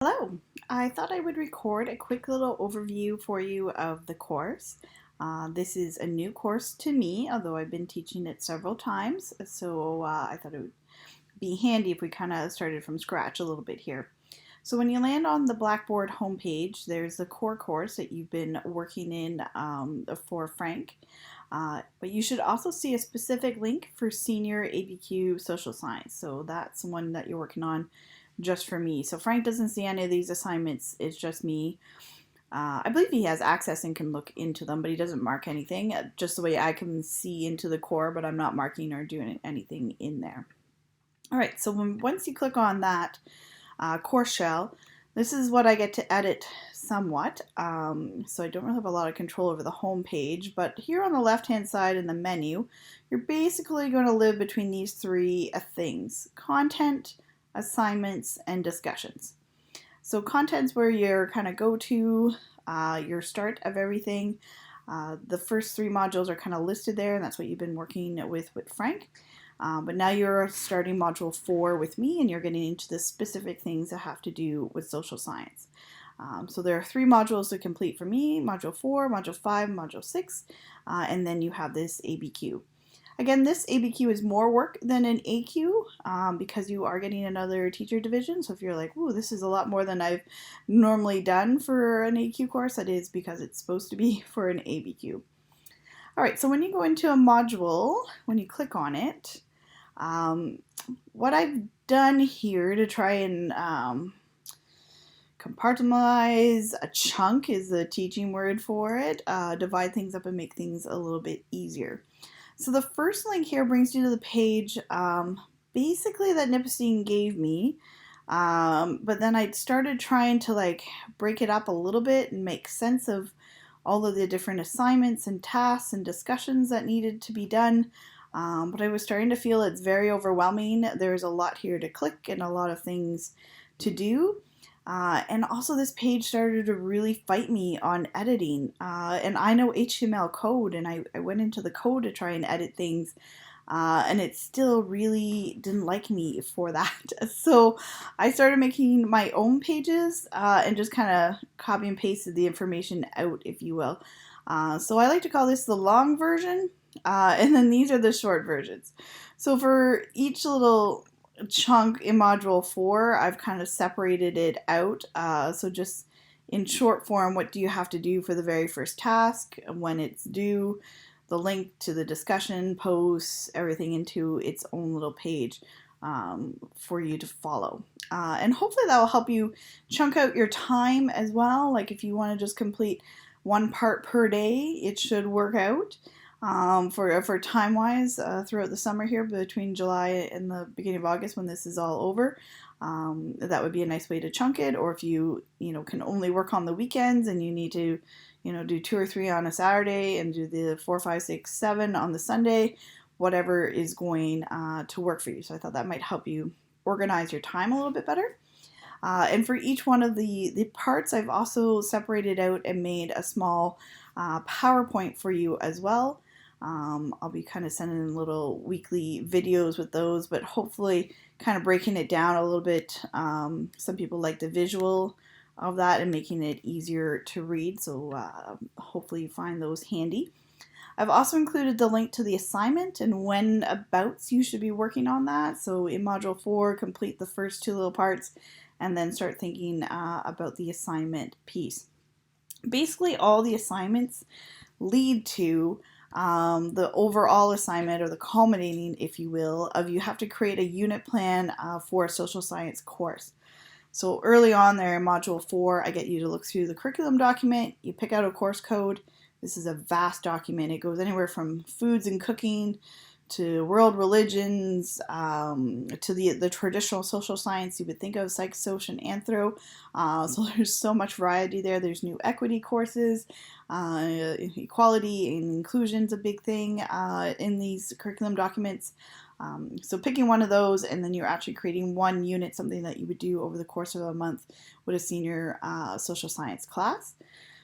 Hello, I thought I would record a quick little overview for you of the course. This is a new course to me, although I've been teaching it several times, so I thought it would be handy if we kind of started from scratch a little bit here. So when you land on the Blackboard homepage, there's the core course that you've been working in for Frank. But you should also see a specific link for Senior ABQ Social Science. So that's one that you're working on just for me. So Frank doesn't see any of these assignments, it's just me. I believe he has access and can look into them, but he doesn't mark anything, just the way I can see into the core, but I'm not marking or doing anything in there. All right, so once you click on that course shell, this is what I get to edit somewhat. So I don't really have a lot of control over the home page, but here on the left hand side in the menu, you're basically going to live between these three things: content, assignments, and discussions. So content's where your kind of go to, your start of everything. The first three modules are kind of listed there, and that's what you've been working with Frank. But now you're starting module 4 with me, and you're getting into the specific things that have to do with social science. So there are 3 modules to complete for me: module 4, module 5, module 6, and then you have this ABQ. Again, this ABQ is more work than an AQ because you are getting another teacher division. So if you're like, ooh, this is a lot more than I've normally done for an AQ course, that is because it's supposed to be for an ABQ. All right, so when you go into a module, when you click on it, what I've done here to try and compartmentalize, a chunk is the teaching word for it, divide things up and make things a little bit easier. So the first link here brings you to the page basically that Nipistine gave me, but then I started trying to break it up a little bit and make sense of all of the different assignments and tasks and discussions that needed to be done. But I was starting to feel it's very overwhelming. There's a lot here to click and a lot of things to do. And also this page started to really fight me on editing. And I know HTML code, and I went into the code to try and edit things, and it still really didn't like me for that. So I started making my own pages and just kind of copy and pasted the information out, if you will. So I like to call this the long version, and then these are the short versions. So for each little chunk in module 4, I've kind of separated it out. So just in short form, what do you have to do for the very first task, when it's due, the link to the discussion posts, everything into its own little page for you to follow. And hopefully that will help you chunk out your time as well. Like if you want to just complete one part per day, it should work out. For time wise throughout the summer here between July and the beginning of August when this is all over. That would be a nice way to chunk it. Or if you can only work on the weekends and you need to do 2 or 3 on a Saturday and do the 4, 5, 6, 7 on the Sunday, whatever is going to work for you. So I thought that might help you organize your time a little bit better. And for each one of the parts, I've also separated out and made a small PowerPoint for you as well. I'll be kind of sending little weekly videos with those, but hopefully kind of breaking it down a little bit. Some people like the visual of that and making it easier to read, so hopefully you find those handy. I've also included the link to the assignment and when abouts you should be working on that. So in module 4, complete the first 2 little parts and then start thinking about the assignment piece. Basically all the assignments lead to the overall assignment, or the culminating, if you will, of you have to create a unit plan for a social science course. So early on there in module 4, I get you to look through the curriculum document, you pick out a course code. This is a vast document. It goes anywhere from foods and cooking to world religions, to the traditional social science you would think of, psych, soc, and anthro. So there's so much variety there. There's new equity courses, equality and inclusion is a big thing in these curriculum documents. So picking one of those, and then you're actually creating one unit, something that you would do over the course of a month with a senior social science class.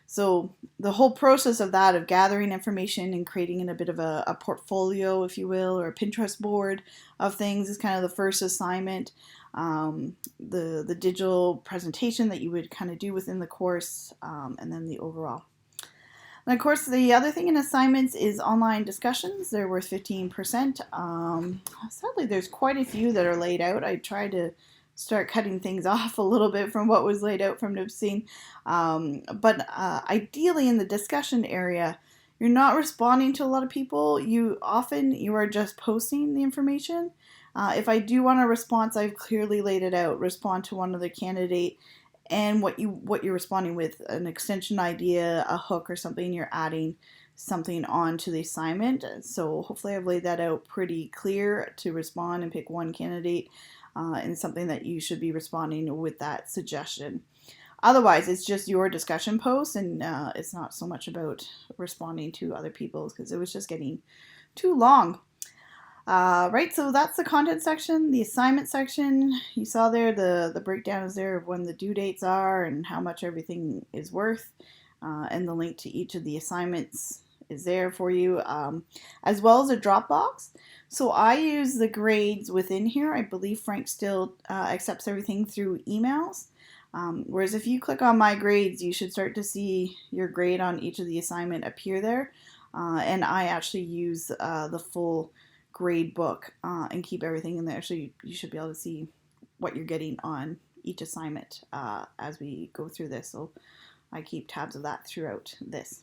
So the whole process of that, of gathering information and creating in a bit of a portfolio, if you will, or a Pinterest board of things, is kind of the first assignment. the digital presentation that you would kind of do within the course, and then the overall. And of course, the other thing in assignments is online discussions. They're worth 15%. Sadly, there's quite a few that are laid out. I tried to start cutting things off a little bit from what was laid out from Nipsey. But ideally, in the discussion area, you're not responding to a lot of people. You are just posting the information. If I do want a response, I've clearly laid it out. Respond to one other candidate, and what you're responding with, an extension idea, a hook, or something. You're adding something on to the assignment. So hopefully I've laid that out pretty clear to respond and pick one candidate, and something that you should be responding with that suggestion. Otherwise, it's just your discussion post, and it's not so much about responding to other people's, because it was just getting too long. Right, so that's the content section. The assignment section, you saw there, the breakdown is there of when the due dates are and how much everything is worth, and the link to each of the assignments is there for you, as well as a Dropbox. So I use the grades within here. I believe Frank still accepts everything through emails. Whereas if you click on my grades, you should start to see your grade on each of the assignment appear there. And I actually use the full grade book and keep everything in there, so you should be able to see what you're getting on each assignment as we go through this. So I keep tabs of that throughout this.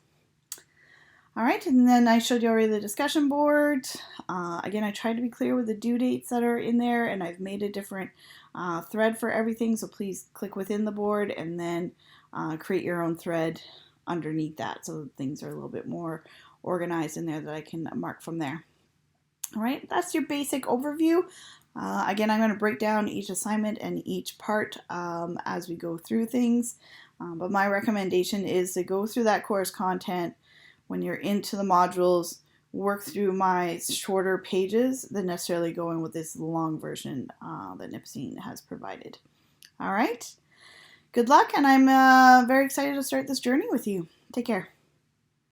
All right, and then I showed you already the discussion board. Again, I tried to be clear with the due dates that are in there, and I've made a different thread for everything, so please click within the board and then create your own thread underneath that, so things are a little bit more organized in there that I can mark from there. All right, that's your basic overview. Again, I'm going to break down each assignment and each part as we go through things, but my recommendation is to go through that course content when you're into the modules, work through my shorter pages than necessarily going with this long version that Nipsey has provided. All right, good luck, and I'm very excited to start this journey with you. Take care.